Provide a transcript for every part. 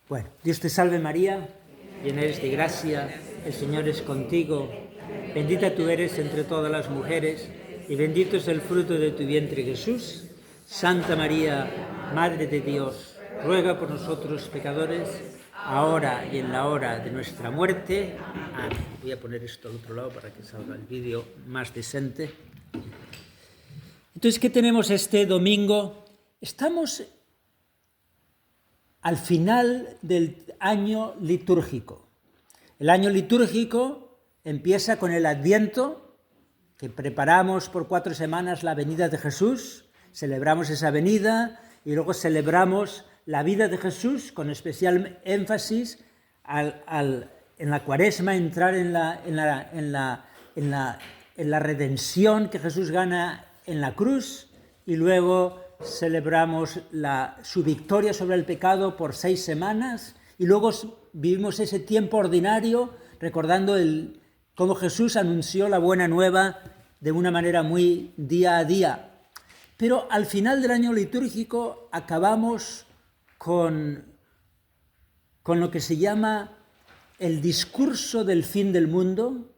Bueno, Dios te salve María, llena eres de gracia, el Señor es contigo, bendita tú eres entre todas las mujeres y bendito es el fruto de tu vientre Jesús. Santa María, Madre de Dios, ruega por nosotros pecadores, ahora y en la hora de nuestra muerte. Amén. Voy a poner esto al otro lado para que salga el vídeo más decente. Entonces, ¿qué tenemos este domingo? Estamos al final del año litúrgico. El año litúrgico empieza con el Adviento, que preparamos por 4 semanas la venida de Jesús, celebramos esa venida y luego celebramos la vida de Jesús con especial énfasis en la Cuaresma, entrar en la redención que Jesús gana en la cruz, y luego celebramos su victoria sobre el pecado por 6 semanas, y luego vivimos ese tiempo ordinario recordando cómo Jesús anunció la buena nueva de una manera muy día a día. Pero al final del año litúrgico acabamos con lo que se llama el discurso del fin del mundo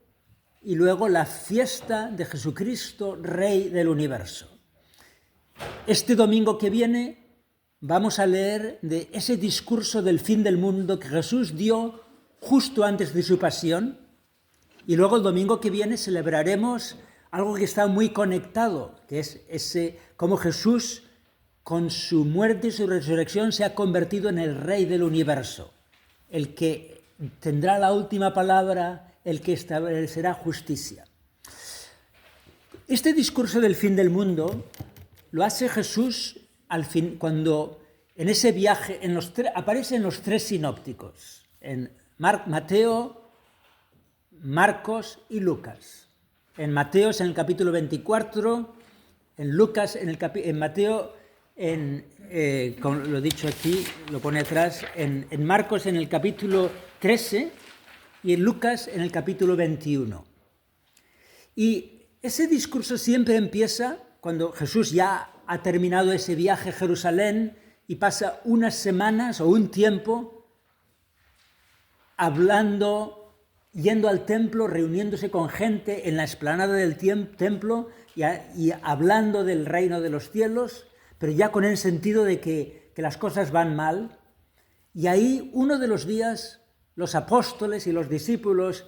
y luego la fiesta de Jesucristo, Rey del universo. Este domingo que viene vamos a leer de ese discurso del fin del mundo que Jesús dio justo antes de su pasión, y luego el domingo que viene celebraremos algo que está muy conectado, que es cómo Jesús con su muerte y su resurrección se ha convertido en el Rey del universo, el que tendrá la última palabra, el que establecerá justicia. Este discurso del fin del mundo lo hace Jesús al fin, cuando en ese viaje aparece en los 3 sinópticos, en Mateo, Marcos y Lucas. En Mateo es en el capítulo 24, en Lucas, en Mateo, como lo he dicho aquí, lo pone atrás, en Marcos en el capítulo 13 y en Lucas en el capítulo 21. Y ese discurso siempre empieza cuando Jesús ya ha terminado ese viaje a Jerusalén y pasa unas semanas o un tiempo hablando, yendo al templo, reuniéndose con gente en la explanada del templo y hablando del reino de los cielos, pero ya con el sentido de que las cosas van mal. Y ahí uno de los días los apóstoles y los discípulos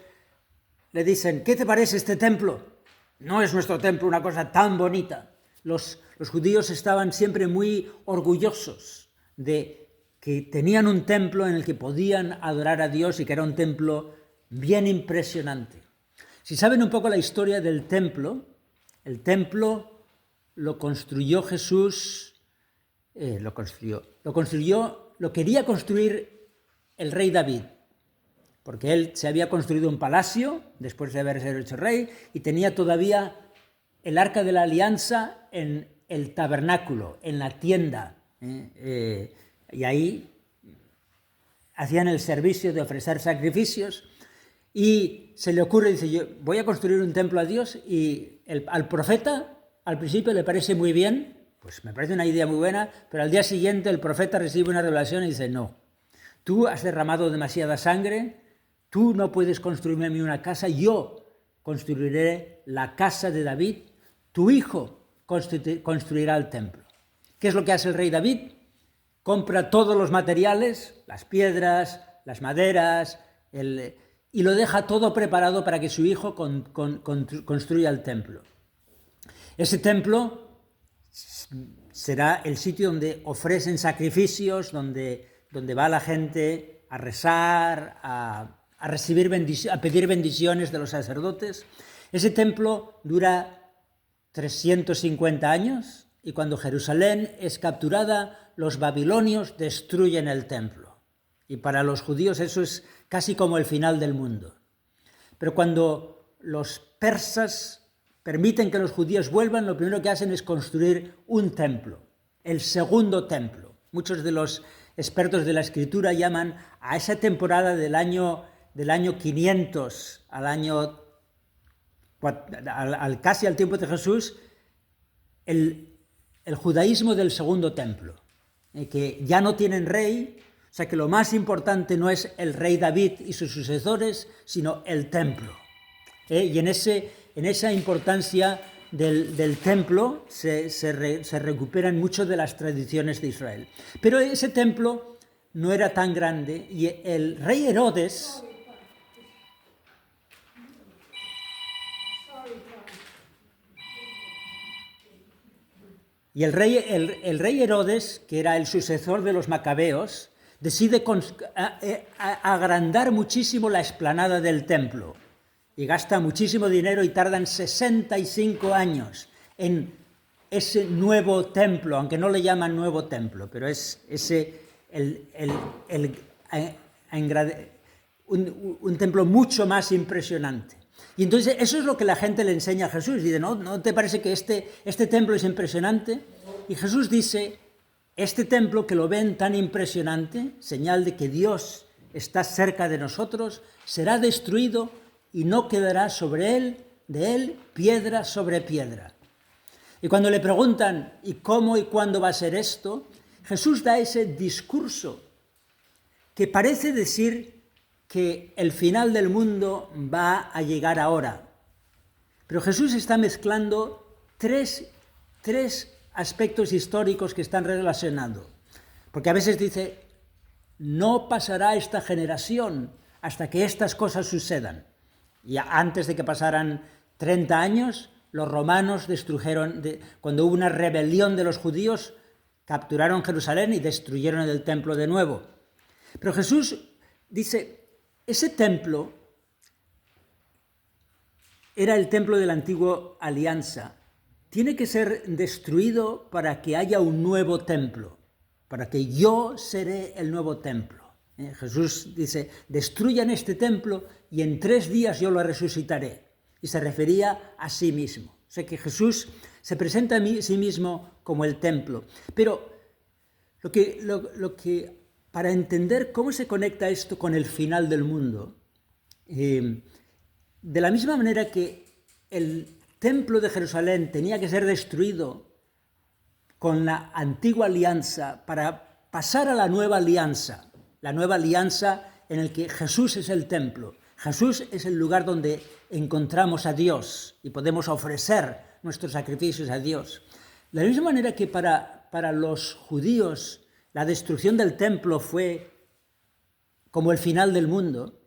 le dicen: ¿qué te parece este templo? No es nuestro templo una cosa tan bonita. Los judíos estaban siempre muy orgullosos de que tenían un templo en el que podían adorar a Dios y que era un templo bien impresionante. Si saben un poco la historia del templo, el templo lo construyó Jesús, lo quería construir el rey David, porque él se había construido un palacio después de haberse hecho rey y tenía todavía el arca de la alianza en el tabernáculo, en la tienda, y ahí hacían el servicio de ofrecer sacrificios, y se le ocurre, dice: yo voy a construir un templo a Dios, y al profeta al principio le parece muy bien, pues me parece una idea muy buena, pero al día siguiente el profeta recibe una revelación y dice: no, tú has derramado demasiada sangre, tú no puedes construirme a mí una casa, yo construiré la casa de David, tu hijo construirá el templo. ¿Qué es lo que hace el rey David? Compra todos los materiales, las piedras, las maderas, y lo deja todo preparado para que su hijo construya el templo. Ese templo será el sitio donde ofrecen sacrificios, donde va la gente a rezar, a pedir bendiciones de los sacerdotes. Ese templo dura 350 años, y cuando Jerusalén es capturada, los babilonios destruyen el templo. Y para los judíos eso es casi como el final del mundo. Pero cuando los persas permiten que los judíos vuelvan, lo primero que hacen es construir un templo, el segundo templo. Muchos de los expertos de la escritura llaman a esa temporada del año 500 casi al tiempo de Jesús, el judaísmo del segundo templo, que ya no tienen rey, O sea que lo más importante no es el rey David y sus sucesores, sino el templo. Y en esa importancia del templo se recuperan muchas de las tradiciones de Israel. Pero ese templo no era tan grande y el rey Herodes... Y el rey Herodes, que era el sucesor de los macabeos, decide agrandar muchísimo la explanada del templo y gasta muchísimo dinero y tardan 65 años en ese nuevo templo, aunque no le llaman nuevo templo, pero es un templo mucho más impresionante. Y entonces eso es lo que la gente le enseña a Jesús. Dice, ¿no te parece que este templo es impresionante? Y Jesús dice, este templo que lo ven tan impresionante, señal de que Dios está cerca de nosotros, será destruido y no quedará de él piedra sobre piedra. Y cuando le preguntan, ¿y cómo y cuándo va a ser esto? Jesús da ese discurso que parece decir que el final del mundo va a llegar ahora. Pero Jesús está mezclando tres aspectos históricos que están relacionados. Porque a veces dice, no pasará esta generación hasta que estas cosas sucedan. Y antes de que pasaran 30 años, los romanos cuando hubo una rebelión de los judíos, capturaron Jerusalén y destruyeron el templo de nuevo. Pero Jesús dice, ese templo era el templo de la antigua alianza. Tiene que ser destruido para que haya un nuevo templo, para que yo seré el nuevo templo. Jesús dice, destruyan este templo y en 3 días yo lo resucitaré. Y se refería a sí mismo. O sea que Jesús se presenta a sí mismo como el templo. Pero lo que para entender cómo se conecta esto con el final del mundo, de la misma manera que el templo de Jerusalén tenía que ser destruido con la antigua alianza para pasar a la nueva alianza en la que Jesús es el templo. Jesús es el lugar donde encontramos a Dios y podemos ofrecer nuestros sacrificios a Dios. De la misma manera que para los judíos la destrucción del templo fue como el final del mundo,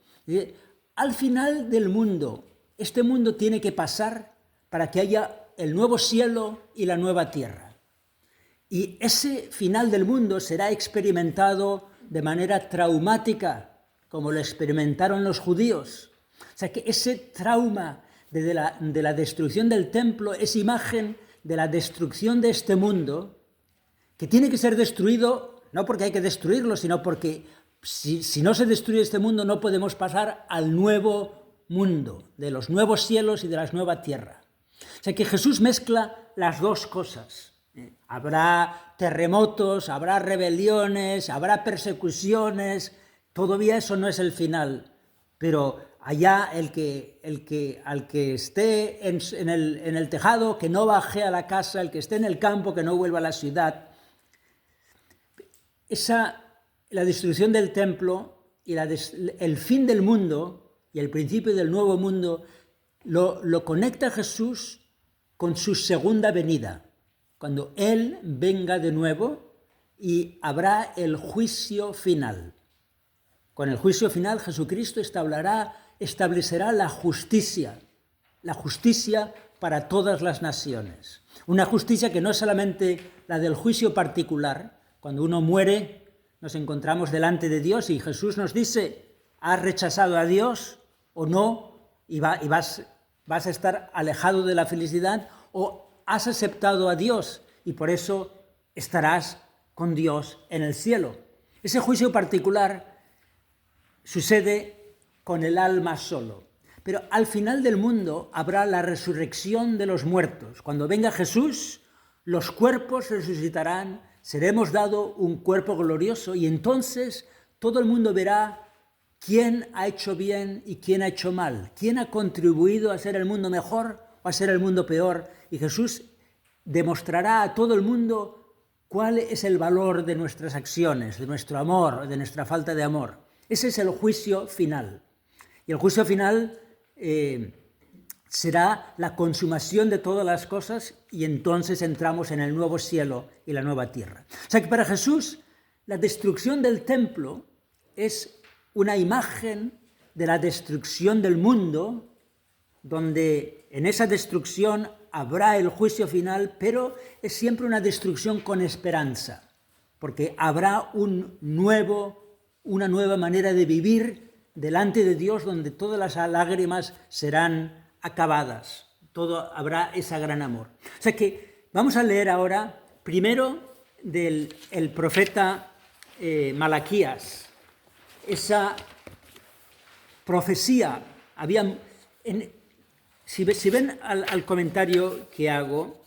al final del mundo, este mundo tiene que pasar para que haya el nuevo cielo y la nueva tierra. Y ese final del mundo será experimentado de manera traumática, como lo experimentaron los judíos. O sea que ese trauma de la destrucción del templo es imagen de la destrucción de este mundo, que tiene que ser destruido, no porque hay que destruirlo, sino porque si no se destruye este mundo no podemos pasar al nuevo mundo, de los nuevos cielos y de la nueva tierra. O sea que Jesús mezcla las dos cosas. Habrá terremotos, habrá rebeliones, habrá persecuciones, todavía eso no es el final, pero allá al que esté en el tejado, que no baje a la casa, el que esté en el campo, que no vuelva a la ciudad. La destrucción del templo y el fin del mundo y el principio del nuevo mundo lo conecta Jesús con su segunda venida, cuando Él venga de nuevo y habrá el juicio final. Con el juicio final Jesucristo establecerá la justicia para todas las naciones. Una justicia que no es solamente la del juicio particular. Cuando uno muere, nos encontramos delante de Dios y Jesús nos dice, ¿has rechazado a Dios o no? Y vas a estar alejado de la felicidad, o has aceptado a Dios y por eso estarás con Dios en el cielo. Ese juicio particular sucede con el alma solo. Pero al final del mundo habrá la resurrección de los muertos. Cuando venga Jesús, los cuerpos resucitarán, seremos dado un cuerpo glorioso y entonces todo el mundo verá quién ha hecho bien y quién ha hecho mal, quién ha contribuido a hacer el mundo mejor o a hacer el mundo peor. Y Jesús demostrará a todo el mundo cuál es el valor de nuestras acciones, de nuestro amor, de nuestra falta de amor. Ese es el juicio final. Y el juicio final será la consumación de todas las cosas y entonces entramos en el nuevo cielo y la nueva tierra. O sea que para Jesús la destrucción del templo es una imagen de la destrucción del mundo, donde en esa destrucción habrá el juicio final, pero es siempre una destrucción con esperanza, porque habrá una nueva manera de vivir delante de Dios, donde todas las lágrimas serán acabadas, habrá ese gran amor. O sea que vamos a leer ahora primero del profeta Malaquías, esa profecía. Si ven al comentario que hago,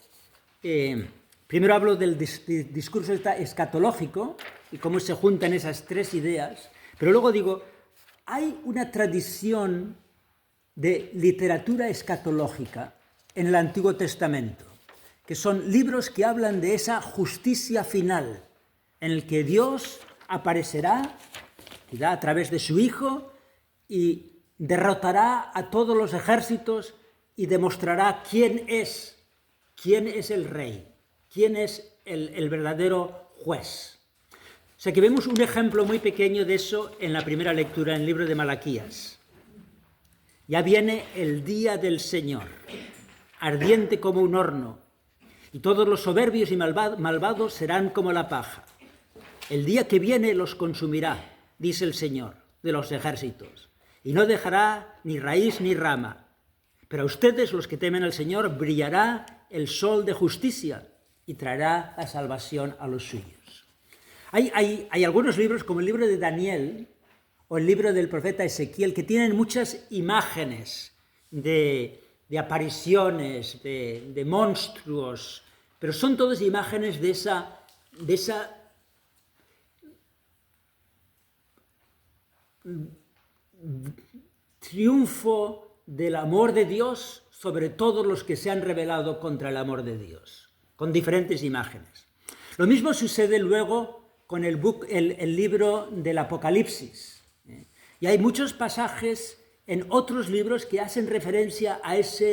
primero hablo del discurso escatológico y cómo se juntan esas tres ideas, pero luego digo, hay una tradición de literatura escatológica en el Antiguo Testamento, que son libros que hablan de esa justicia final, en el que Dios aparecerá, quizá a través de su Hijo, y derrotará a todos los ejércitos y demostrará quién es el rey, quién es el verdadero juez. O sea que vemos un ejemplo muy pequeño de eso en la primera lectura en el libro de Malaquías. Ya viene el día del Señor, ardiente como un horno, y todos los soberbios y malvados serán como la paja. El día que viene los consumirá, dice el Señor de los ejércitos, y no dejará ni raíz ni rama. Pero a ustedes, los que temen al Señor, brillará el sol de justicia y traerá la salvación a los suyos. Hay algunos libros, como el libro de Daniel o el libro del profeta Ezequiel, que tienen muchas imágenes de apariciones, de monstruos, pero son todas imágenes de esa triunfo del amor de Dios sobre todos los que se han rebelado contra el amor de Dios, con diferentes imágenes. Lo mismo sucede luego con el libro del Apocalipsis. Y hay muchos pasajes en otros libros que hacen referencia a esa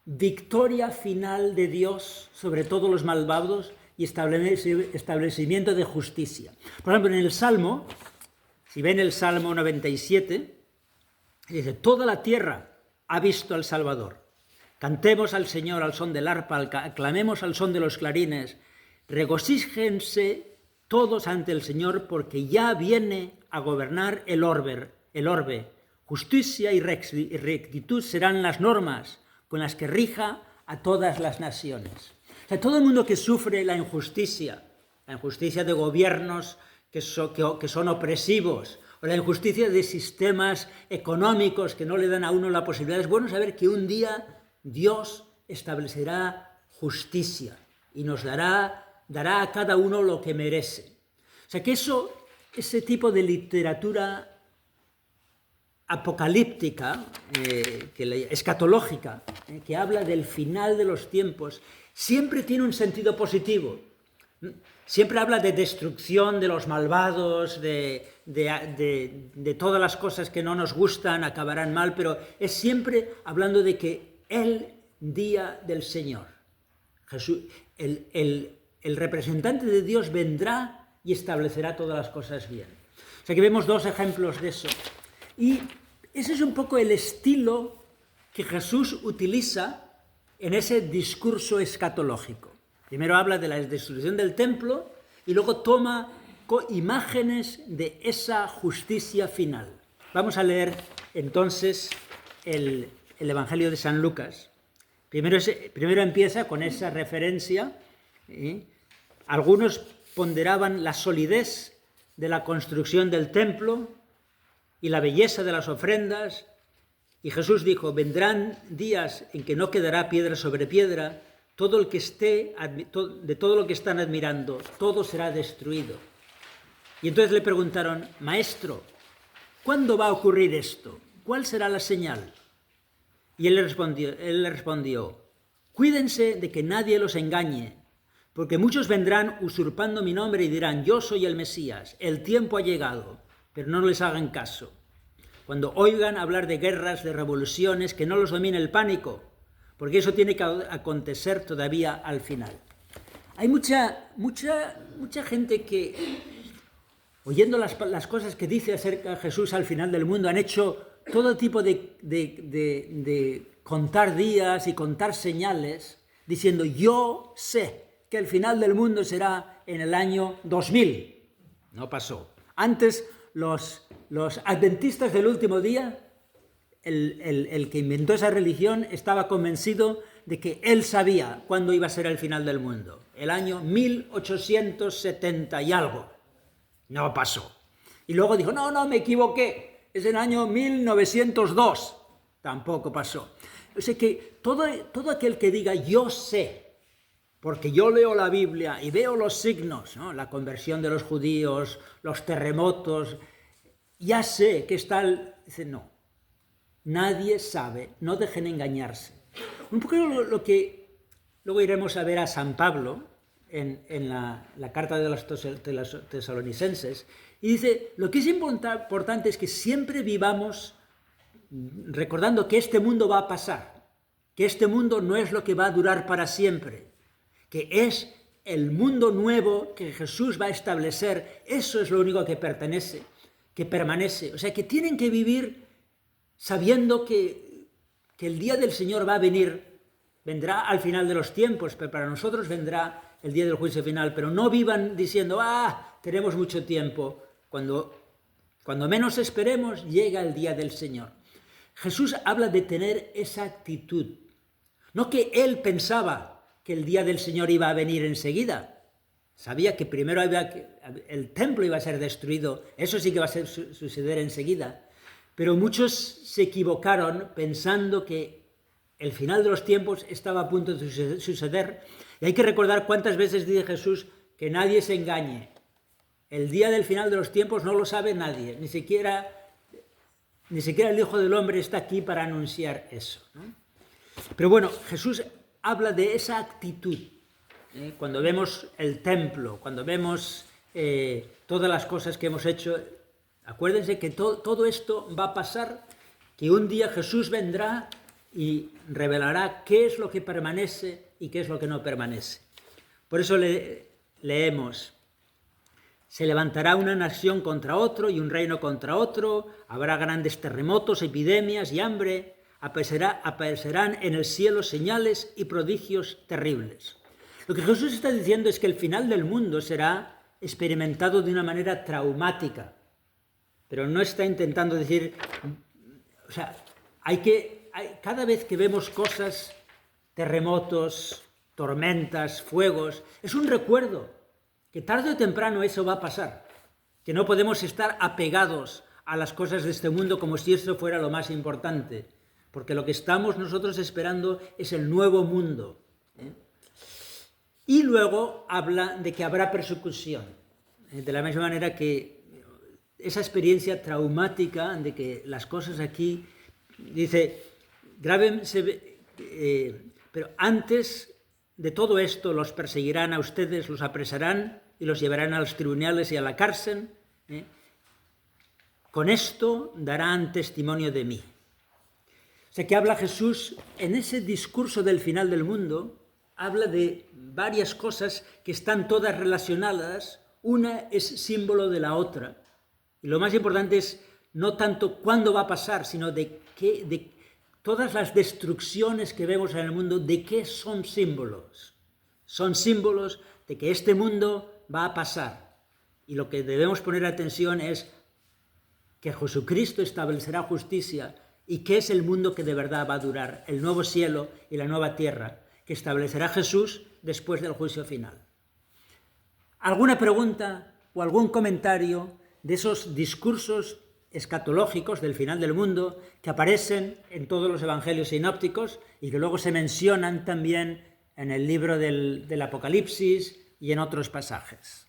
victoria final de Dios sobre todos los malvados y establecimiento de justicia. Por ejemplo, en el Salmo, si ven el Salmo 97, dice, toda la tierra ha visto al Salvador. Cantemos al Señor al son del arpa, aclamemos al son de los clarines, regocíjense todos ante el Señor, porque ya viene a gobernar el orbe. Justicia y rectitud serán las normas con las que rija a todas las naciones. O sea, todo el mundo que sufre la injusticia de gobiernos que son opresivos, o la injusticia de sistemas económicos que no le dan a uno la posibilidad, es bueno saber que un día Dios establecerá justicia y nos dará a cada uno lo que merece. O sea que ese tipo de literatura apocalíptica, escatológica, que habla del final de los tiempos, siempre tiene un sentido positivo. Siempre habla de destrucción de los malvados, de todas las cosas que no nos gustan, acabarán mal, pero es siempre hablando de que el día del Señor, Jesús, el representante de Dios vendrá y establecerá todas las cosas bien. O sea que vemos dos ejemplos de eso. Y ese es un poco el estilo que Jesús utiliza en ese discurso escatológico. Primero habla de la destrucción del templo y luego toma imágenes de esa justicia final. Vamos a leer entonces el Evangelio de San Lucas. Primero empieza con esa referencia. Algunos ponderaban la solidez de la construcción del templo y la belleza de las ofrendas, y Jesús dijo, vendrán días en que no quedará piedra sobre piedra, de todo lo que están admirando, todo será destruido. Y entonces le preguntaron, Maestro, ¿cuándo va a ocurrir esto? ¿Cuál será la señal? Y él le respondió, cuídense de que nadie los engañe, Porque muchos vendrán usurpando mi nombre y dirán, yo soy el Mesías, el tiempo ha llegado, pero no les hagan caso. Cuando oigan hablar de guerras, de revoluciones, que no los domine el pánico, porque eso tiene que acontecer todavía al final. Hay mucha gente que, oyendo las cosas que dice acerca de Jesús al final del mundo, han hecho todo tipo de contar días y contar señales, diciendo, yo sé que el final del mundo será en el año 2000. No pasó. Antes, los adventistas del último día, el que inventó esa religión, estaba convencido de que él sabía cuándo iba a ser el final del mundo. El año 1870 y algo. No pasó. Y luego dijo, no, me equivoqué. Es el año 1902. Tampoco pasó. O sea que todo aquel que diga, yo sé, porque yo leo la Biblia y veo los signos, ¿no? La conversión de los judíos, los terremotos, ya sé que está Dice, no, nadie sabe, no dejen engañarse. Un poco lo que luego iremos a ver a San Pablo en la carta de los tesalonicenses, y dice, lo que es importante es que siempre vivamos recordando que este mundo va a pasar, que este mundo no es lo que va a durar para siempre, que es el mundo nuevo que Jesús va a establecer, eso es lo único que permanece. O sea, que tienen que vivir sabiendo que el día del Señor va a vendrá al final de los tiempos, pero para nosotros vendrá el día del juicio final, pero no vivan diciendo, tenemos mucho tiempo. Cuando menos esperemos, llega el día del Señor. Jesús habla de tener esa actitud, no que él pensaba que el día del Señor iba a venir enseguida. Sabía que primero el templo iba a ser destruido, eso sí que va a suceder enseguida. Pero muchos se equivocaron pensando que el final de los tiempos estaba a punto de suceder. Y hay que recordar cuántas veces dice Jesús que nadie se engañe. El día del final de los tiempos no lo sabe nadie, ni siquiera el Hijo del Hombre está aquí para anunciar eso, ¿no? Pero bueno, Jesús habla de esa actitud. Cuando vemos el templo, cuando vemos todas las cosas que hemos hecho, acuérdense que todo esto va a pasar, que un día Jesús vendrá y revelará qué es lo que permanece y qué es lo que no permanece. Por eso leemos, se levantará una nación contra otro y un reino contra otro, habrá grandes terremotos, epidemias y hambre, aparecerán en el cielo señales y prodigios terribles. Lo que Jesús está diciendo es que el final del mundo será experimentado de una manera traumática, pero no está intentando decir, o sea, cada vez que vemos cosas, terremotos, tormentas, fuegos, es un recuerdo que tarde o temprano eso va a pasar, que no podemos estar apegados a las cosas de este mundo como si eso fuera lo más importante, porque lo que estamos nosotros esperando es el nuevo mundo. Y luego habla de que habrá persecución, de la misma manera que esa experiencia traumática de que las cosas aquí, dice, grábense, pero antes de todo esto los perseguirán a ustedes, los apresarán y los llevarán a los tribunales y a la cárcel. Con esto darán testimonio de mí. O sea que habla Jesús en ese discurso del final del mundo, habla de varias cosas que están todas relacionadas, una es símbolo de la otra. Y lo más importante es no tanto cuándo va a pasar, sino de todas las destrucciones que vemos en el mundo, ¿de qué son símbolos? Son símbolos de que este mundo va a pasar. Y lo que debemos poner atención es que Jesucristo establecerá justicia y que es el mundo que de verdad va a durar, el nuevo cielo y la nueva tierra, que establecerá Jesús después del juicio final. ¿Alguna pregunta o algún comentario de esos discursos escatológicos del final del mundo que aparecen en todos los evangelios sinópticos y que luego se mencionan también en el libro del Apocalipsis y en otros pasajes?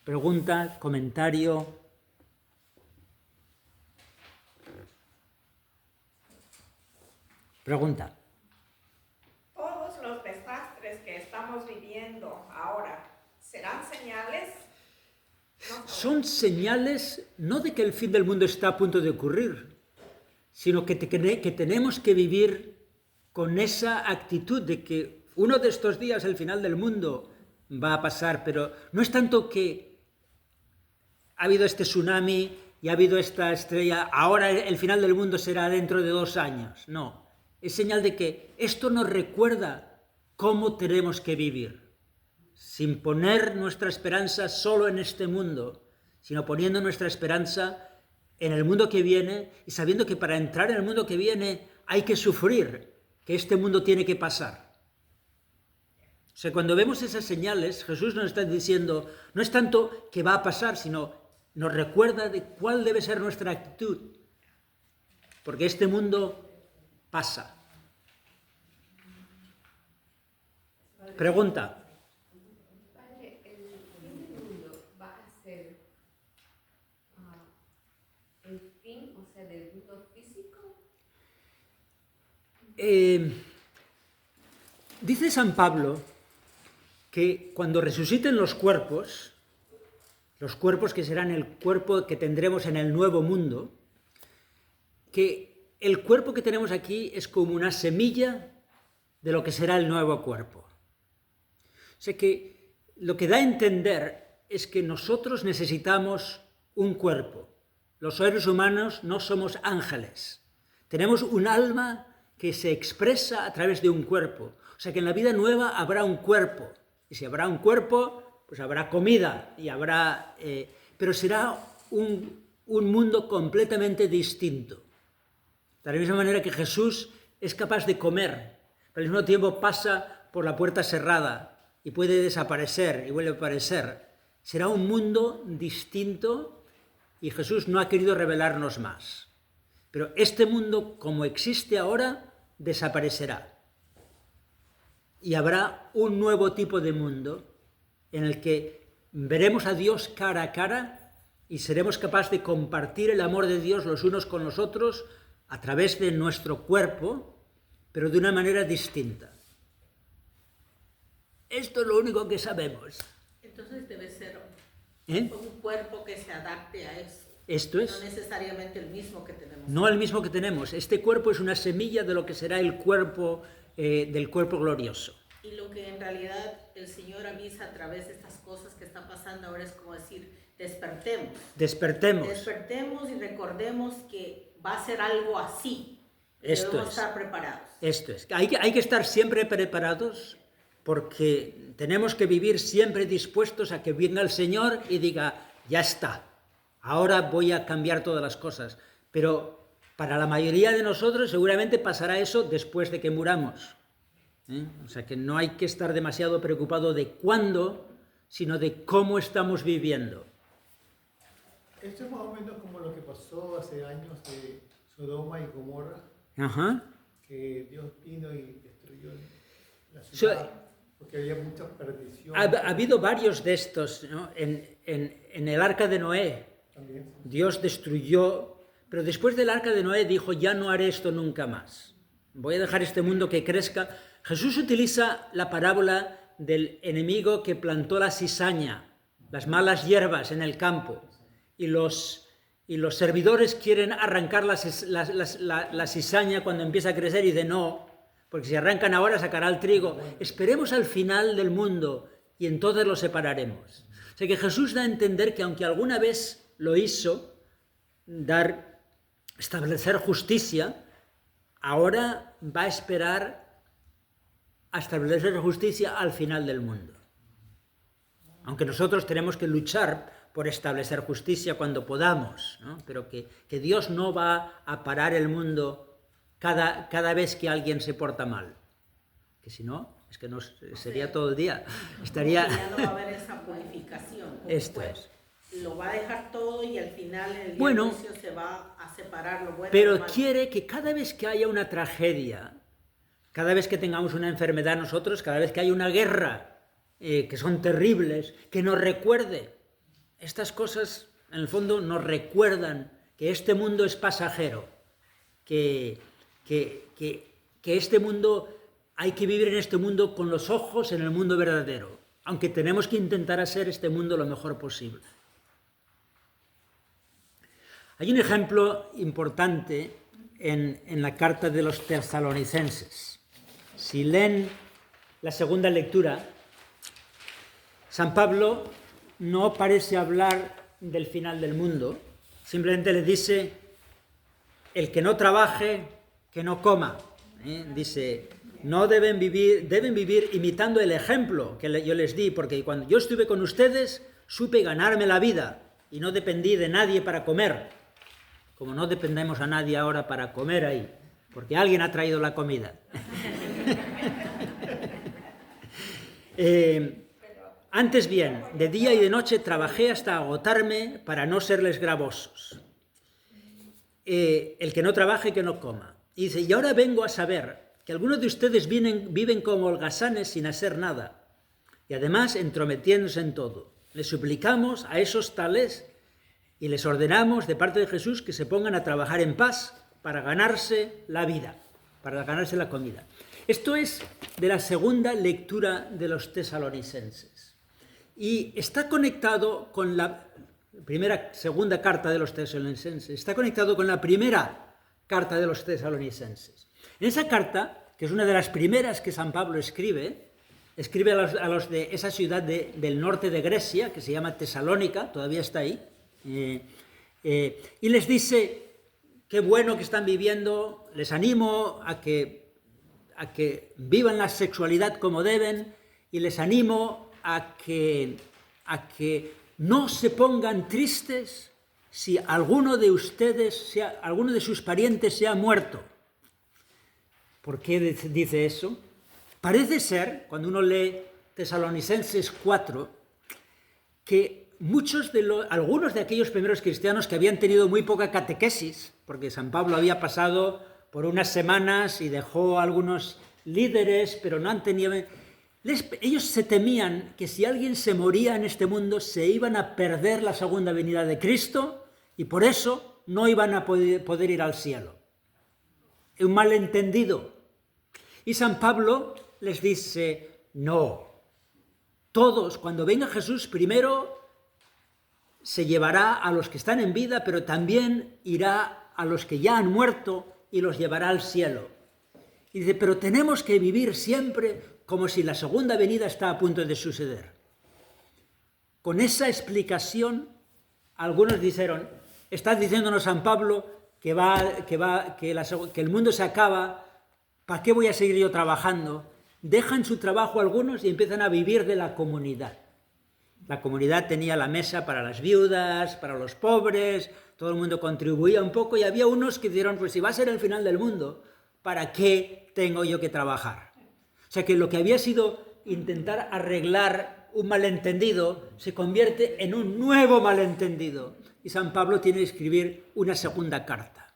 Pregunta, comentario. Pregunta. Todos los desastres que estamos viviendo serán señales. Son señales no de que el fin del mundo está a punto de ocurrir, sino que tenemos que vivir con esa actitud de que uno de estos días el final del mundo va a pasar, pero no es tanto que ha habido este tsunami y ha habido esta estrella, ahora el final del mundo será dentro de 2 años. No, es señal de que esto nos recuerda cómo tenemos que vivir, sin poner nuestra esperanza solo en este mundo, sino poniendo nuestra esperanza en el mundo que viene y sabiendo que para entrar en el mundo que viene hay que sufrir, que este mundo tiene que pasar. O sea, cuando vemos esas señales, Jesús nos está diciendo, no es tanto que va a pasar, sino nos recuerda de cuál debe ser nuestra actitud, porque este mundo pasa. Pregunta. Padre, ¿el fin del mundo va a ser el fin, o sea, del mundo físico? Dice San Pablo que cuando resuciten los cuerpos que serán el cuerpo que tendremos en el nuevo mundo, que el cuerpo que tenemos aquí es como una semilla de lo que será el nuevo cuerpo. O sea que lo que da a entender es que nosotros necesitamos un cuerpo. Los seres humanos no somos ángeles. Tenemos un alma que se expresa a través de un cuerpo. O sea que en la vida nueva habrá un cuerpo. Y si habrá un cuerpo, pues habrá comida y habrá... pero será un mundo completamente distinto. De la misma manera que Jesús es capaz de comer, pero al mismo tiempo pasa por la puerta cerrada y puede desaparecer y vuelve a aparecer. Será un mundo distinto y Jesús no ha querido revelarnos más. Pero este mundo, como existe ahora, desaparecerá. Y habrá un nuevo tipo de mundo en el que veremos a Dios cara a cara y seremos capaces de compartir el amor de Dios los unos con los otros a través de nuestro cuerpo, pero de una manera distinta. Esto es lo único que sabemos. Entonces debe ser ¿Eh? un cuerpo que se adapte a eso. Esto es. No necesariamente el mismo que tenemos. No el mismo que tenemos. Este cuerpo es una semilla de lo que será el cuerpo del cuerpo glorioso. Y lo que en realidad el Señor avisa a través de estas cosas que están pasando ahora es como decir, despertemos. Despertemos. Despertemos y recordemos que va a ser algo así. Esto Debemos es. estar preparados. Esto es. Hay que estar siempre preparados porque tenemos que vivir siempre dispuestos a que venga el Señor y diga, ya está, ahora voy a cambiar todas las cosas. Pero para la mayoría de nosotros seguramente pasará eso después de que muramos. O sea que no hay que estar demasiado preocupado de cuándo, sino de cómo estamos viviendo. Esto es más o menos como lo que pasó hace años de Sodoma y Gomorra, Ajá. que Dios vino y destruyó la ciudad, porque había mucha perdición. Ha habido varios de estos, ¿no? En el arca de Noé. También. Dios destruyó, pero después del arca de Noé dijo, ya no haré esto nunca más. Voy a dejar este mundo que crezca. Jesús utiliza la parábola del enemigo que plantó la cizaña, las malas hierbas en el campo, y los servidores quieren arrancar la cizaña cuando empieza a crecer y de no, porque si arrancan ahora sacará el trigo. Esperemos al final del mundo y entonces lo separaremos. O sea que Jesús da a entender que aunque alguna vez lo hizo, establecer justicia, ahora va a esperar a establecer justicia al final del mundo. Aunque nosotros tenemos que luchar por establecer justicia cuando podamos, ¿no? Pero que Dios no va a parar el mundo cada vez que alguien se porta mal. Que si no, es que no sería todo el día. Estaría... Ya no va a haber esa purificación. Esto es. Lo va a dejar todo y al final en el día Bueno, del juicio se va a separar lo bueno pero del malo. quiere que cada vez que haya una tragedia, cada vez que tengamos una enfermedad nosotros, cada vez que haya una guerra, que son terribles, que nos recuerde. Estas cosas, en el fondo, nos recuerdan que este mundo es pasajero, que este mundo, hay que vivir en este mundo con los ojos en el mundo verdadero. aunque tenemos que intentar hacer este mundo lo mejor posible. Hay un ejemplo importante en la carta de los tesalonicenses. Si leen la segunda lectura, San Pablo no parece hablar del final del mundo, simplemente le dice, el que no trabaje, que no coma. Dice, no deben vivir imitando el ejemplo que yo les di, porque cuando yo estuve con ustedes, supe ganarme la vida y no dependí de nadie para comer, como no dependemos a nadie ahora para comer ahí, porque alguien ha traído la comida. Antes bien, de día y de noche trabajé hasta agotarme para no serles gravosos. El que no trabaje, que no coma. Y dice, y ahora vengo a saber que algunos de ustedes viven como holgazanes sin hacer nada, y además entrometiéndose en todo. Les suplicamos a esos tales y les ordenamos de parte de Jesús que se pongan a trabajar en paz para ganarse la vida, para ganarse la comida. Esto es de la segunda lectura de los tesalonicenses y está conectado con la segunda carta de los tesalonicenses, está conectado con la primera carta de los tesalonicenses. En esa carta, que es una de las primeras que San Pablo escribe a los de esa ciudad del norte de Grecia, que se llama Tesalónica, todavía está ahí, y les dice, qué bueno que están viviendo, les animo a que vivan la sexualidad como deben, y les animo a que no se pongan tristes si alguno de ustedes, alguno de sus parientes se ha muerto. ¿Por qué dice eso? Parece ser, cuando uno lee Tesalonicenses 4, que algunos de aquellos primeros cristianos que habían tenido muy poca catequesis, porque San Pablo había pasado por unas semanas y dejó a algunos líderes, pero no han tenido... Ellos se temían que si alguien se moría en este mundo se iban a perder la segunda venida de Cristo y por eso no iban a poder ir al cielo. Un malentendido. Y San Pablo les dice, no, todos, cuando venga Jesús, primero se llevará a los que están en vida, pero también irá a los que ya han muerto y los llevará al cielo. Y dice, pero tenemos que vivir siempre como si la segunda venida está a punto de suceder. Con esa explicación, algunos dijeron, está diciéndonos San Pablo que el mundo se acaba, ¿para qué voy a seguir yo trabajando? Dejan su trabajo algunos y empiezan a vivir de la comunidad. La comunidad tenía la mesa para las viudas, para los pobres, todo el mundo contribuía un poco y había unos que dijeron, pues si va a ser el final del mundo, ¿para qué tengo yo que trabajar? O sea que lo que había sido intentar arreglar un malentendido se convierte en un nuevo malentendido. Y San Pablo tiene que escribir una segunda carta.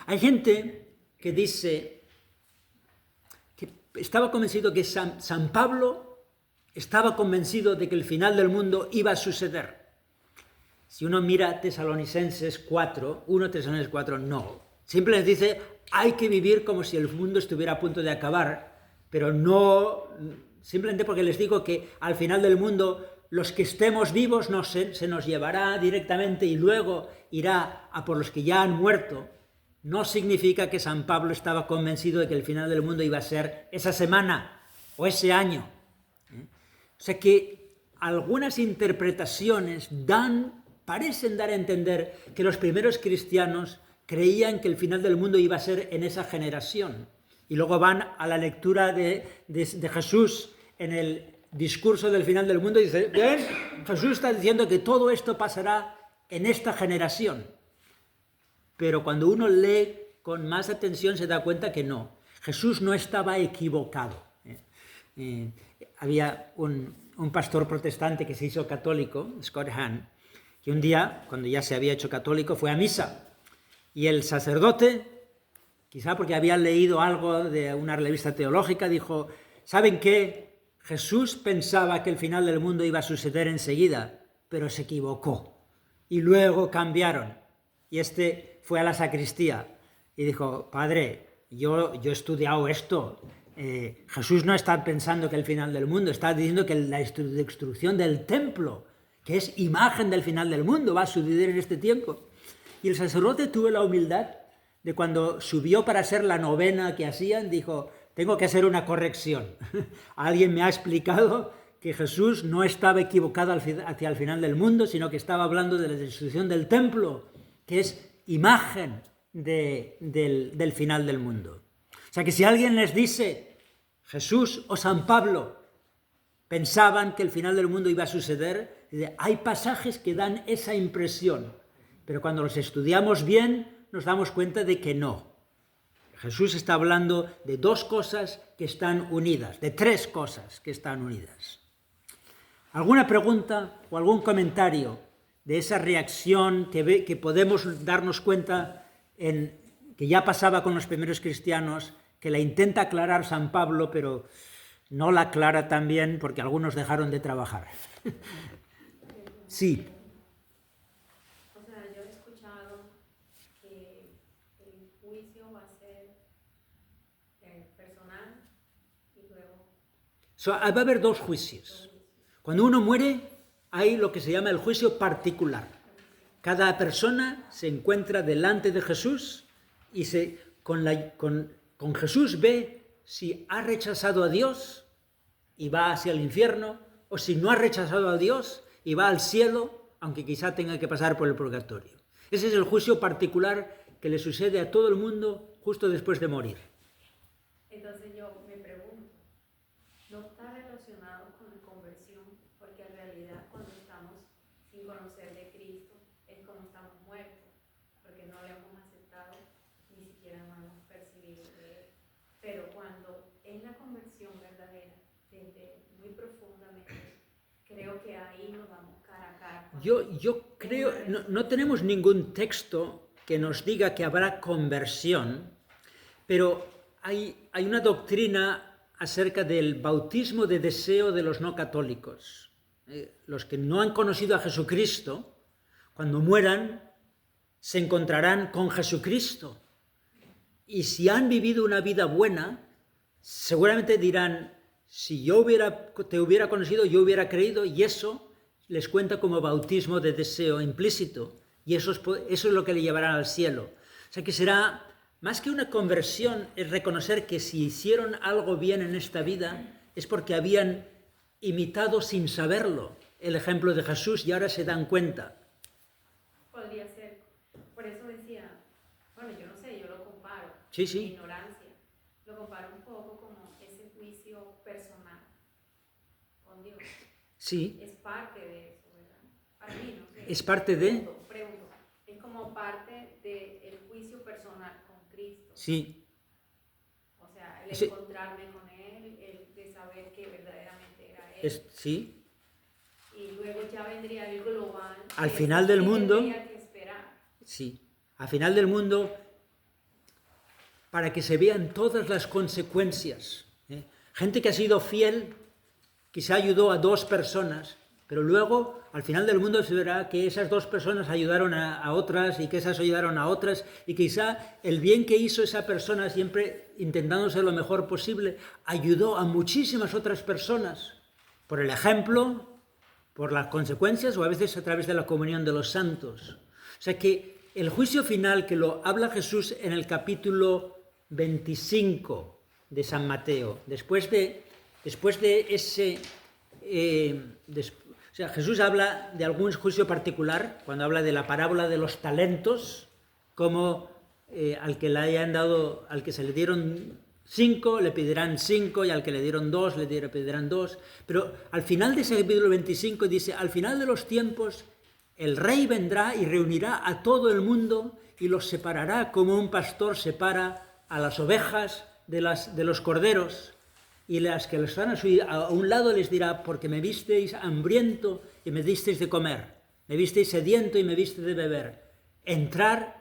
Hay gente que dice que estaba convencido que San Pablo estaba convencido de que el final del mundo iba a suceder. Si uno mira Tesalonicenses 4, 1 Tesalonicenses 4, no. Siempre les dice, hay que vivir como si el mundo estuviera a punto de acabar, pero no, simplemente porque les digo que al final del mundo los que estemos vivos se nos llevará directamente y luego irá a por los que ya han muerto. No significa que San Pablo estaba convencido de que el final del mundo iba a ser esa semana o ese año. O sea que algunas interpretaciones parecen dar a entender que los primeros cristianos creían que el final del mundo iba a ser en esa generación. Y luego van a la lectura de Jesús en el discurso del final del mundo y dice, bien, Jesús está diciendo que todo esto pasará en esta generación. Pero cuando uno lee con más atención se da cuenta que no. Jesús no estaba equivocado. Había un pastor protestante que se hizo católico, Scott Hahn, que un día, cuando ya se había hecho católico, fue a misa. Y el sacerdote, quizá porque había leído algo de una revista teológica, dijo, ¿saben qué? Jesús pensaba que el final del mundo iba a suceder enseguida, pero se equivocó. Y luego cambiaron. Y fue a la sacristía y dijo, padre, yo he estudiado esto, Jesús no está pensando que el final del mundo, está diciendo que la destrucción del templo, que es imagen del final del mundo, va a suceder en este tiempo. Y el sacerdote tuvo la humildad de cuando subió para hacer la novena que hacían, dijo, tengo que hacer una corrección. Alguien me ha explicado que Jesús no estaba equivocado hacia el final del mundo, sino que estaba hablando de la destrucción del templo, que es imagen del final del mundo. O sea que si alguien les dice, Jesús o San Pablo pensaban que el final del mundo iba a suceder, hay pasajes que dan esa impresión, pero cuando los estudiamos bien nos damos cuenta de que no. Jesús está hablando de dos cosas que están unidas, de tres cosas que están unidas. ¿Alguna pregunta o algún comentario de esa reacción que podemos darnos cuenta que ya pasaba con los primeros cristianos, que la intenta aclarar San Pablo, pero no la aclara tan bien porque algunos dejaron de trabajar? Sí. O sea, yo he escuchado que el juicio va a ser personal y luego... Va a haber dos juicios. Cuando uno muere, hay lo que se llama el juicio particular. Cada persona se encuentra delante de Jesús y con Jesús ve si ha rechazado a Dios y va hacia el infierno, o si no ha rechazado a Dios y va al cielo, aunque quizá tenga que pasar por el purgatorio. Ese es el juicio particular que le sucede a todo el mundo justo después de morir. Entonces yo me pregunto, ¿no está relacionado con la conversión? Porque en realidad cuando estamos sin conocer de Cristo es como estamos muertos, porque no le hemos aceptado, ni siquiera no hemos percibido de Él. Pero cuando es la conversión verdadera, desde muy profundamente, creo que ahí nos vamos cara a cara. Yo creo, no tenemos ningún texto que nos diga que habrá conversión, pero hay una doctrina acerca del bautismo de deseo de los no católicos. Los que no han conocido a Jesucristo, cuando mueran, se encontrarán con Jesucristo. Y si han vivido una vida buena, seguramente dirán, si yo te hubiera conocido, yo hubiera creído, y eso les cuenta como bautismo de deseo implícito. Y eso es lo que le llevará al cielo. O sea que será, más que una conversión, es reconocer que si hicieron algo bien en esta vida, es porque habían imitado sin saberlo el ejemplo de Jesús y ahora se dan cuenta. Podría ser. Por eso decía, bueno, yo no sé, yo lo comparo. Sí, sí. Mi ignorancia. Lo comparo un poco como ese juicio personal con Dios. Sí. Es parte de eso, ¿verdad? Para mí, no sé. Es parte de... Pregunto. Es como parte del juicio personal con Cristo. Sí. O sea, el Sí. encontrarme con Él, el de saber que verdaderamente era Él. Sí. Y luego ya vendría el global. Al que final es del lo que mundo- tendría que esperar. Sí. Al final del mundo, para que se vean todas las consecuencias. Gente que ha sido fiel, quizá ayudó a 2 personas, pero luego, al final del mundo, se verá que esas 2 personas ayudaron a otras y que esas ayudaron a otras, y quizá el bien que hizo esa persona, siempre intentando ser lo mejor posible, ayudó a muchísimas otras personas, por el ejemplo, por las consecuencias o a veces a través de la comunión de los santos. O sea que el juicio final que lo habla Jesús en el capítulo 25 de San Mateo, después de ese... o sea, Jesús habla de algún juicio particular, cuando habla de la parábola de los talentos, como al que le hayan dado, al que se le dieron 5, le pedirán 5, y al que le dieron 2, le pedirán 2. Pero al final de ese capítulo 25 dice, al final de los tiempos, el rey vendrá y reunirá a todo el mundo y los separará como un pastor separa a las ovejas de los corderos. Y las que están a un lado les dirá, porque me visteis hambriento y me disteis de comer, me visteis sediento y me visteis de beber. Entran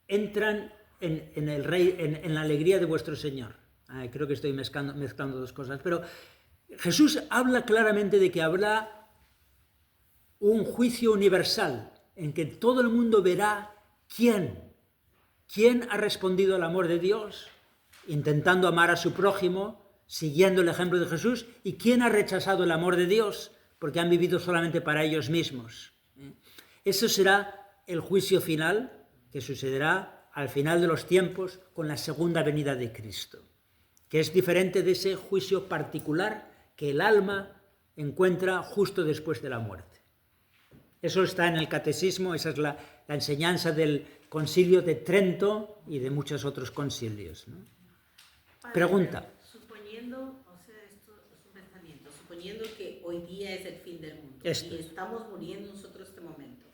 en el rey, en la alegría de vuestro Señor. Creo que estoy mezclando 2 cosas, pero Jesús habla claramente de que habrá un juicio universal en que todo el mundo verá quién ha respondido al amor de Dios, intentando amar a su prójimo, siguiendo el ejemplo de Jesús, y quién ha rechazado el amor de Dios porque han vivido solamente para ellos mismos. Eso será el juicio final que sucederá al final de los tiempos con la segunda venida de Cristo, que es diferente de ese juicio particular que el alma encuentra justo después de la muerte. Eso está en el Catecismo, esa es la enseñanza del Concilio de Trento y de muchos otros concilios, ¿no? Padre, Pregunta. Suponiendo, o sea, esto es un pensamiento, suponiendo que hoy día es el fin del mundo Esto y es. estamos muriendo nosotros en este momento,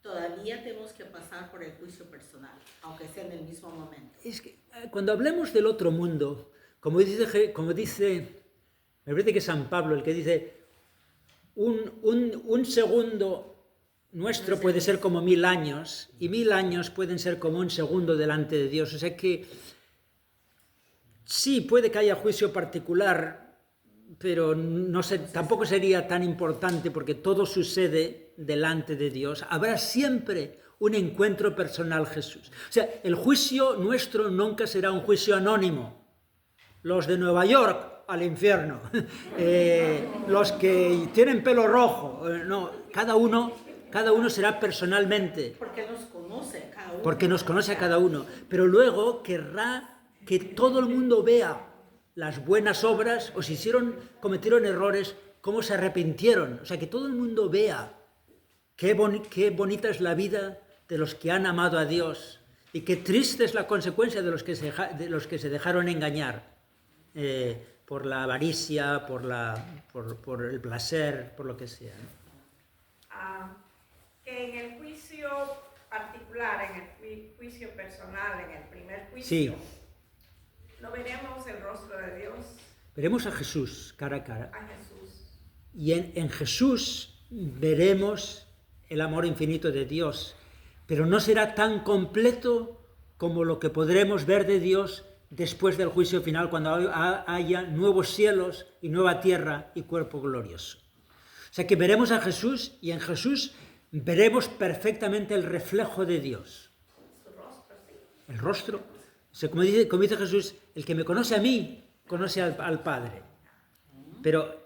todavía tenemos que pasar por el juicio personal, aunque sea en el mismo momento. Es que cuando hablemos del otro mundo, como dice, me parece que es San Pablo el que dice, un segundo nuestro puede ser como 1000 años y 1000 años pueden ser como un segundo delante de Dios. O sea que sí, puede que haya juicio particular, pero no sé, tampoco sería tan importante porque todo sucede delante de Dios. Habrá siempre un encuentro personal Jesús. O sea, el juicio nuestro nunca será un juicio anónimo. Los de Nueva York al infierno, los que tienen pelo rojo, no, cada uno será personalmente. Porque nos conoce a cada uno. Porque nos conoce a cada uno, pero luego querrá que todo el mundo vea las buenas obras, o si cometieron errores, cómo se arrepintieron. O sea, que todo el mundo vea qué bonita es la vida de los que han amado a Dios y qué triste es la consecuencia de los que se dejaron engañar por la avaricia, por el placer, por lo que sea, ¿no? Que en el juicio particular, en el juicio personal, en el primer juicio, Sí. no veremos el rostro de Dios, Veremos a Jesús cara a cara. a Jesús. Y en Jesús veremos el amor infinito de Dios, pero no será tan completo como lo que podremos ver de Dios después del juicio final, cuando haya nuevos cielos y nueva tierra y cuerpo glorioso. O sea que veremos a Jesús y en Jesús veremos perfectamente el reflejo de Dios. Su rostro, sí. El rostro. O sea, como dice Jesús, el que me conoce a mí, conoce al Padre. Pero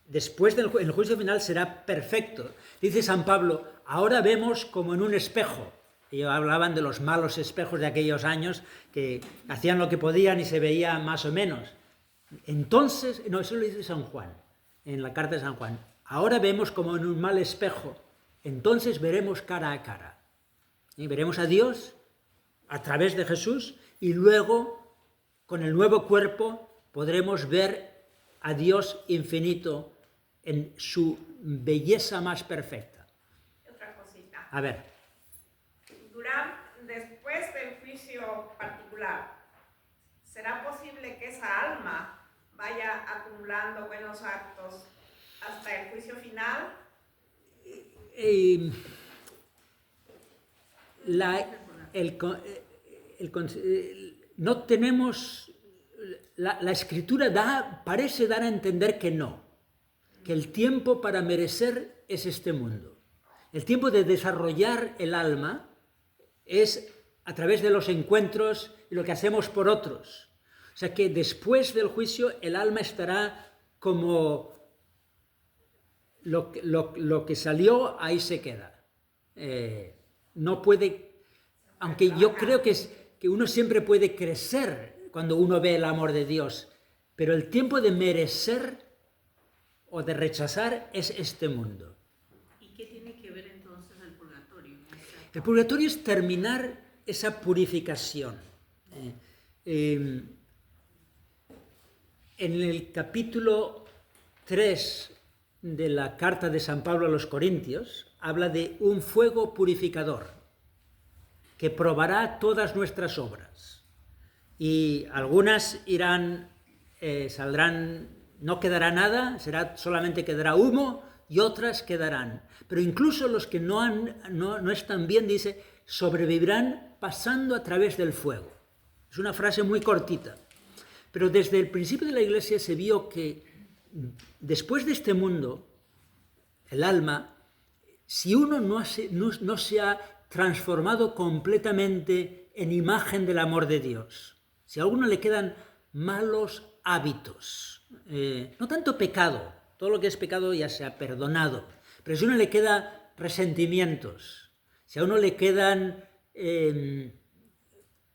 después en el juicio final será perfecto. Dice San Pablo, ahora vemos como en un espejo. Ellos hablaban de los malos espejos de aquellos años que hacían lo que podían y se veía más o menos. Entonces, no, eso lo dice San Juan, en la carta de San Juan. Ahora vemos como en un mal espejo. Entonces veremos cara a cara. Y veremos a Dios a través de Jesús y luego, con el nuevo cuerpo, podremos ver a Dios infinito en su belleza más perfecta. Otra cosita. A ver. Después del juicio particular, ¿será posible que esa alma vaya acumulando buenos actos hasta el juicio final? No tenemos, la Escritura parece dar a entender que no, que el tiempo para merecer es este mundo. El tiempo de desarrollar el alma es a través de los encuentros y lo que hacemos por otros. O sea que después del juicio el alma estará como lo que salió, ahí se queda. No puede, aunque yo creo que uno siempre puede crecer cuando uno ve el amor de Dios, pero el tiempo de merecer o de rechazar es este mundo. ¿Y qué tiene que ver entonces el purgatorio? El purgatorio es terminar esa purificación. En el capítulo 3 de la carta de San Pablo a los Corintios, habla de un fuego purificador que probará todas nuestras obras. Y algunas saldrán, no quedará nada, solamente quedará humo, y otras quedarán. Pero incluso los que no están bien, dice, sobrevivirán pasando a través del fuego. Es una frase muy cortita. Pero desde el principio de la Iglesia se vio que después de este mundo, el alma, si uno no se ha transformado completamente en imagen del amor de Dios, si a uno le quedan malos hábitos. No tanto pecado, todo lo que es pecado ya se ha perdonado, pero si a uno le quedan resentimientos, si a uno le quedan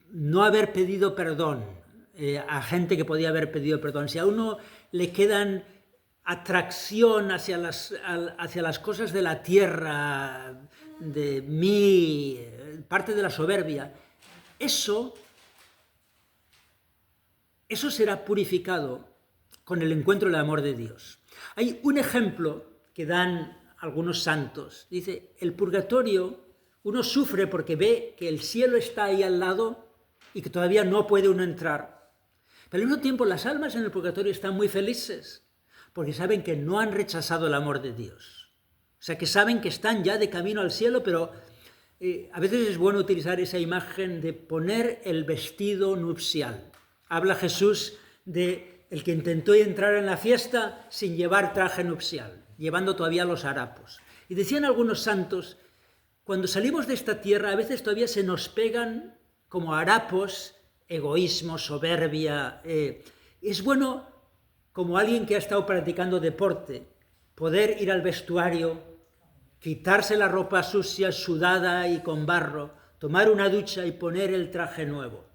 no haber pedido perdón a gente que podía haber pedido perdón, si a uno le quedan atracción hacia las cosas de la tierra, de mí, parte de la soberbia, eso será purificado con el encuentro del amor de Dios. Hay un ejemplo que dan algunos santos. Dice, el purgatorio, uno sufre porque ve que el cielo está ahí al lado y que todavía no puede uno entrar. Pero al mismo tiempo las almas en el purgatorio están muy felices porque saben que no han rechazado el amor de Dios. O sea, que saben que están ya de camino al cielo, pero a veces es bueno utilizar esa imagen de poner el vestido nupcial. Habla Jesús de el que intentó entrar en la fiesta sin llevar traje nupcial, llevando todavía los harapos. Y decían algunos santos, cuando salimos de esta tierra a veces todavía se nos pegan como harapos, egoísmo, soberbia. Es bueno, como alguien que ha estado practicando deporte, poder ir al vestuario, quitarse la ropa sucia, sudada y con barro, tomar una ducha y poner el traje nuevo.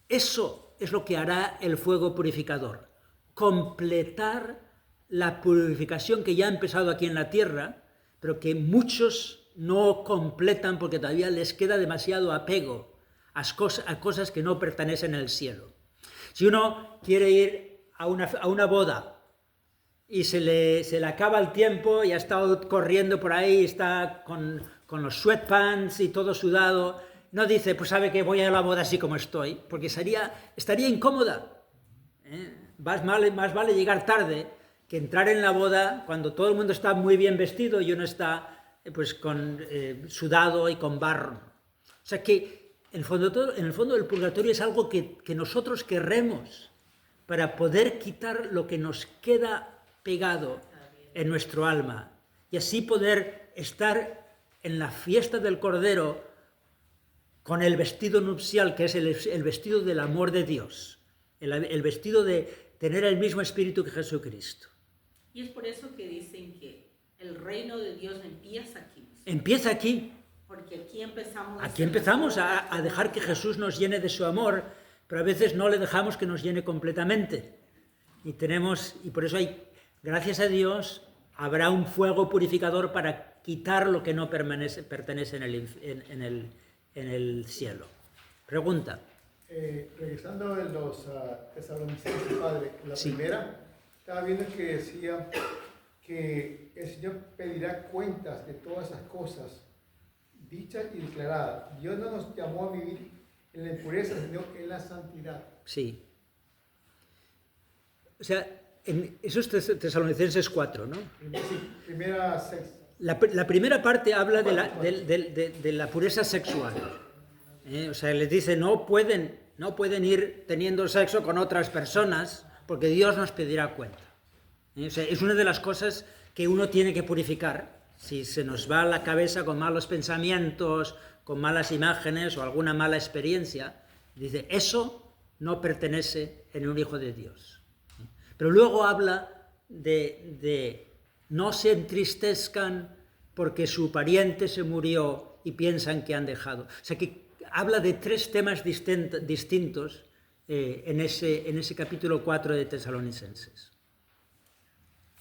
Eso es lo que hará el fuego purificador, completar la purificación que ya ha empezado aquí en la tierra, pero que muchos no completan porque todavía les queda demasiado apego a cosas que no pertenecen al cielo. Si uno quiere ir a una boda y se le acaba el tiempo y ha estado corriendo por ahí, está con los sweatpants y todo sudado, no dice, pues sabe que voy a la boda así como estoy, porque estaría incómoda. Más vale llegar tarde que entrar en la boda cuando todo el mundo está muy bien vestido y uno está pues sudado y con barro. O sea que en el fondo el purgatorio es algo que nosotros querremos para poder quitar lo que nos queda pegado en nuestro alma y así poder estar en la fiesta del Cordero con el vestido nupcial, que es el vestido del amor de Dios, el vestido de tener el mismo espíritu que Jesucristo. Y es por eso que dicen que el reino de Dios empieza aquí. Empieza aquí. Porque aquí empezamos. Aquí empezamos a dejar que Jesús nos llene de su amor, pero a veces no le dejamos que nos llene completamente. Y por eso gracias a Dios, habrá un fuego purificador para quitar lo que no pertenece en el cielo. Pregunta. Regresando a los tesalonicenses, padre, la Sí. primera, estaba viendo que decía que el Señor pedirá cuentas de todas esas cosas dichas y declaradas. Dios no nos llamó a vivir en la impureza, sino en la santidad. Sí. O sea, eso es Tesalonicenses 4, ¿no? Sí, primera sexta. La primera parte habla de la pureza sexual. O sea, les dice, no pueden ir teniendo sexo con otras personas porque Dios nos pedirá cuenta. O sea, es una de las cosas que uno tiene que purificar. Si se nos va la cabeza con malos pensamientos, con malas imágenes o alguna mala experiencia, dice, eso no pertenece en un hijo de Dios. Pero luego habla de no se entristezcan porque su pariente se murió y piensan que han dejado. O sea que habla de tres temas distintos en ese capítulo 4 de Tesalonicenses.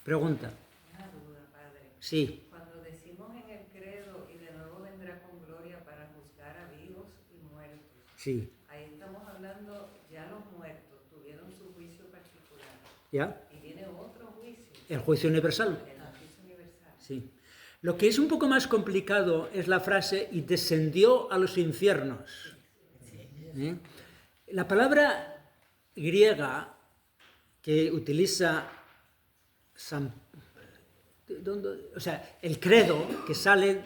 Pregunta. Una duda, padre. Sí. Cuando decimos en el credo y de nuevo vendrá con gloria para juzgar a vivos y muertos, Sí. ahí estamos hablando, ya los muertos tuvieron su juicio particular. ¿Ya? Y viene otro juicio. El juicio universal. El juicio universal. Sí. Lo que es un poco más complicado es la frase y descendió a los infiernos. La palabra griega que utiliza el credo que sale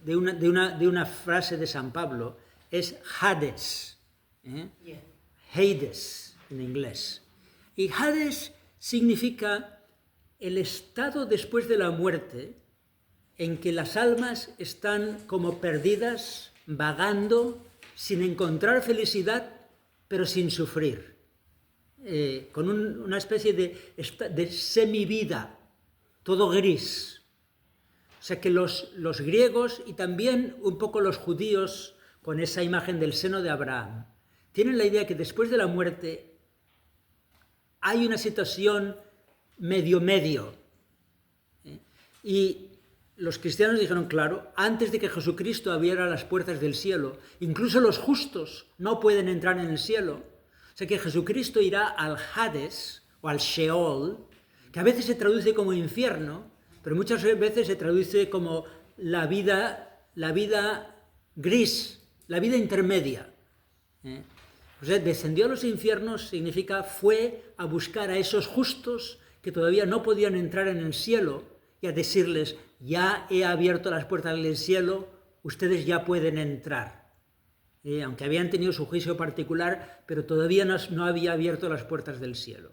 de una frase de San Pablo es Hades. Hades en inglés. Y Hades significa el estado después de la muerte en que las almas están como perdidas, vagando, sin encontrar felicidad, pero sin sufrir. con una especie de semivida, todo gris. O sea que los griegos y también un poco los judíos, con esa imagen del seno de Abraham, tienen la idea que después de la muerte hay una situación medio. Y los cristianos dijeron, claro, antes de que Jesucristo abriera las puertas del cielo, incluso los justos no pueden entrar en el cielo. O sea que Jesucristo irá al Hades o al Sheol, que a veces se traduce como infierno, pero muchas veces se traduce como la vida gris, la vida intermedia. O sea, descendió a los infiernos significa fue a buscar a esos justos que todavía no podían entrar en el cielo y a decirles, ya he abierto las puertas del cielo, ustedes ya pueden entrar. Aunque habían tenido su juicio particular, pero todavía no había abierto las puertas del cielo.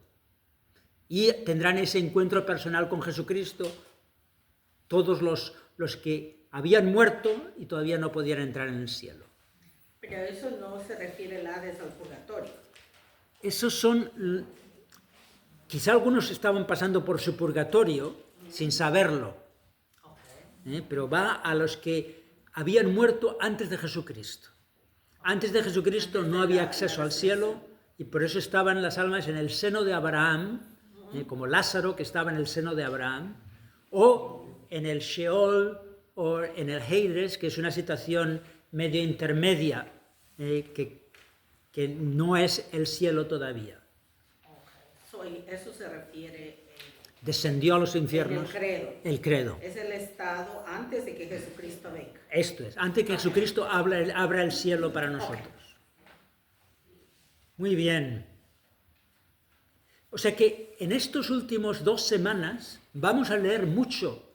Y tendrán ese encuentro personal con Jesucristo todos los que habían muerto y todavía no podían entrar en el cielo. Pero eso no se refiere al Hades, al purgatorio. Esos son... Quizá algunos estaban pasando por su purgatorio sin saberlo, pero va a los que habían muerto antes de Jesucristo. Antes de Jesucristo no había acceso al cielo y por eso estaban las almas en el seno de Abraham, como Lázaro que estaba en el seno de Abraham, o en el Sheol o en el Hades, que es una situación medio intermedia, que no es el cielo todavía. Eso se refiere Descendió a los infiernos. el credo. El credo. Es el estado antes de que Jesucristo venga. Esto es, antes que Jesucristo abra el cielo para nosotros. Muy bien. O sea que en estos últimos 2 semanas vamos a leer mucho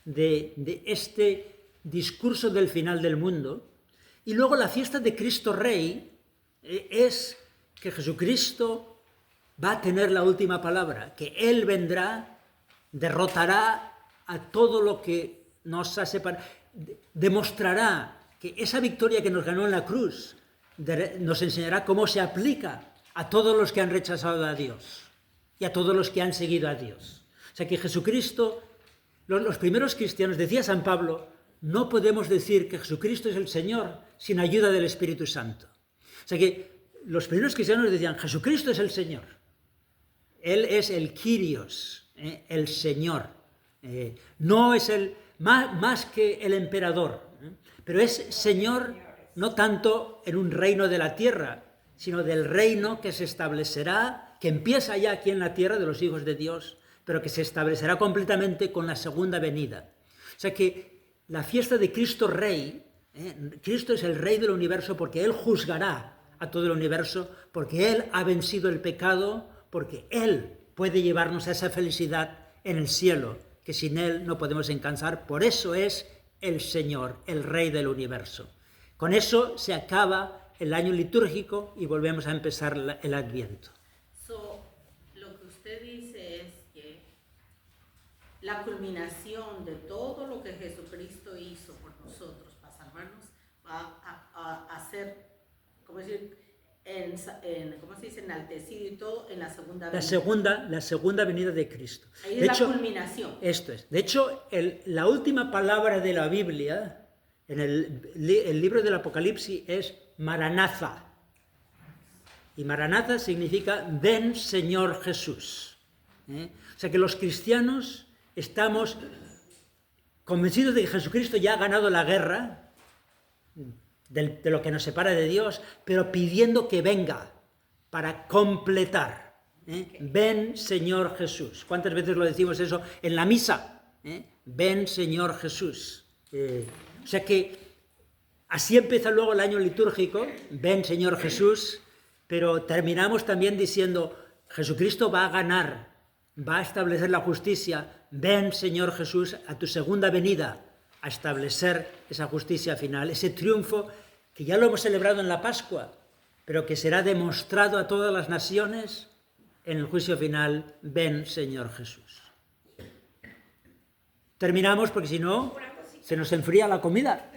de este discurso del final del mundo. Y luego la fiesta de Cristo Rey es que Jesucristo va a tener la última palabra, que Él vendrá, derrotará a todo lo que nos ha separado, demostrará que esa victoria que nos ganó en la cruz nos enseñará cómo se aplica a todos los que han rechazado a Dios y a todos los que han seguido a Dios. O sea que Jesucristo, los primeros cristianos, decía San Pablo, no podemos decir que Jesucristo es el Señor sin ayuda del Espíritu Santo. O sea que los primeros cristianos decían, Jesucristo es el Señor. Él es el Kyrios, el Señor. No es más que el emperador, pero es Señor no tanto en un reino de la tierra, sino del reino que se establecerá, que empieza ya aquí en la tierra de los hijos de Dios, pero que se establecerá completamente con la segunda venida. O sea que la fiesta de Cristo Rey, Cristo es el Rey del universo porque Él juzgará a todo el universo, porque Él ha vencido el pecado, porque Él puede llevarnos a esa felicidad en el cielo, que sin Él no podemos alcanzar. Por eso es el Señor, el Rey del universo. Con eso se acaba el año litúrgico y volvemos a empezar el Adviento. Lo que usted dice es que la culminación de todo lo que Jesucristo hizo por nosotros para salvarnos va a ser, ¿cómo decir? ¿Cómo se dice? Enaltecido y todo en la segunda venida. La segunda venida de Cristo. Ahí es la culminación. Esto es. De hecho, la última palabra de la Biblia, en el libro del Apocalipsis, es Maranatha. Y Maranatha significa ven Señor Jesús. O sea que los cristianos estamos convencidos de que Jesucristo ya ha ganado la guerra, de lo que nos separa de Dios, pero pidiendo que venga para completar. Ven Señor Jesús. ¿Cuántas veces lo decimos eso en la misa? Ven Señor Jesús. O sea que así empieza luego el año litúrgico, ven Señor Jesús, pero terminamos también diciendo, Jesucristo va a ganar, va a establecer la justicia, ven Señor Jesús a tu segunda venida, a establecer esa justicia final, ese triunfo que ya lo hemos celebrado en la Pascua, pero que será demostrado a todas las naciones en el juicio final, ven Señor Jesús. Terminamos porque si no, se nos enfría la comida.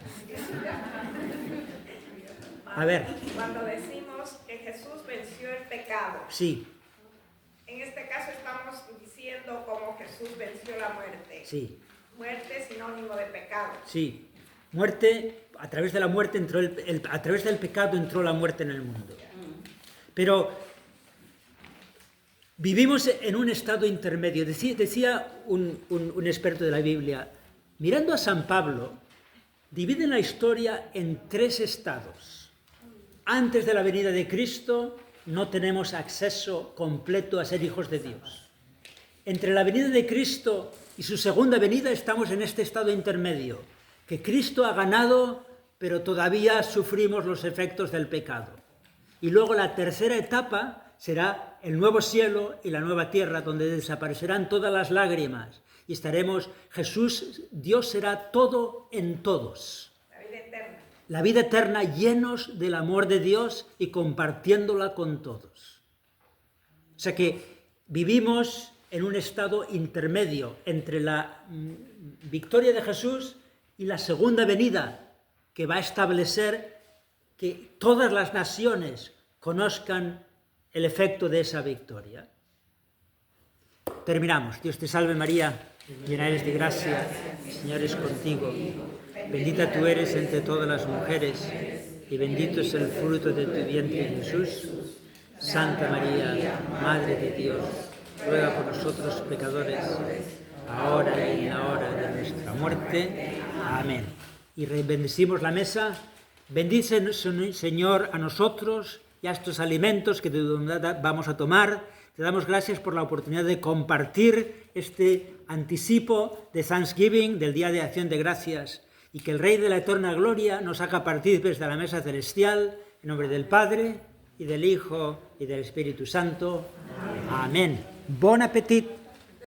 A ver. Cuando decimos que Jesús venció el pecado, Sí. este caso estamos diciendo como Jesús venció la muerte. Sí, Muerte es sinónimo de pecado. sí. Muerte, a través de la muerte entró a través del pecado entró la muerte en el mundo. Pero vivimos en un estado intermedio. Decía un experto de la Biblia, mirando a San Pablo, dividen la historia en 3 estados. Antes de la venida de Cristo no tenemos acceso completo a ser hijos de Dios. Entre la venida de Cristo y su segunda venida estamos en este estado intermedio, que Cristo ha ganado, pero todavía sufrimos los efectos del pecado. Y luego la tercera etapa será el nuevo cielo y la nueva tierra, donde desaparecerán todas las lágrimas y estaremos, Dios será todo en todos. La vida eterna. La vida eterna llenos del amor de Dios y compartiéndola con todos. O sea que vivimos en un estado intermedio entre la victoria de Jesús y la segunda venida, que va a establecer que todas las naciones conozcan el efecto de esa victoria. Terminamos. Dios te salve María, llena eres de gracia, el Señor es contigo. Bendita tú eres entre todas las mujeres y bendito es el fruto de tu vientre Jesús. Santa María, Madre de Dios, ruega por nosotros pecadores, ahora y en la hora de nuestra muerte. Amén. Y bendecimos la mesa. Bendice, Señor, a nosotros y a estos alimentos que vamos a tomar. Te damos gracias por la oportunidad de compartir este anticipo de Thanksgiving, del Día de Acción de Gracias, y que el Rey de la Eterna Gloria nos haga partícipes de la mesa celestial, en nombre del Padre, y del Hijo, y del Espíritu Santo. Amén. Bon appétit.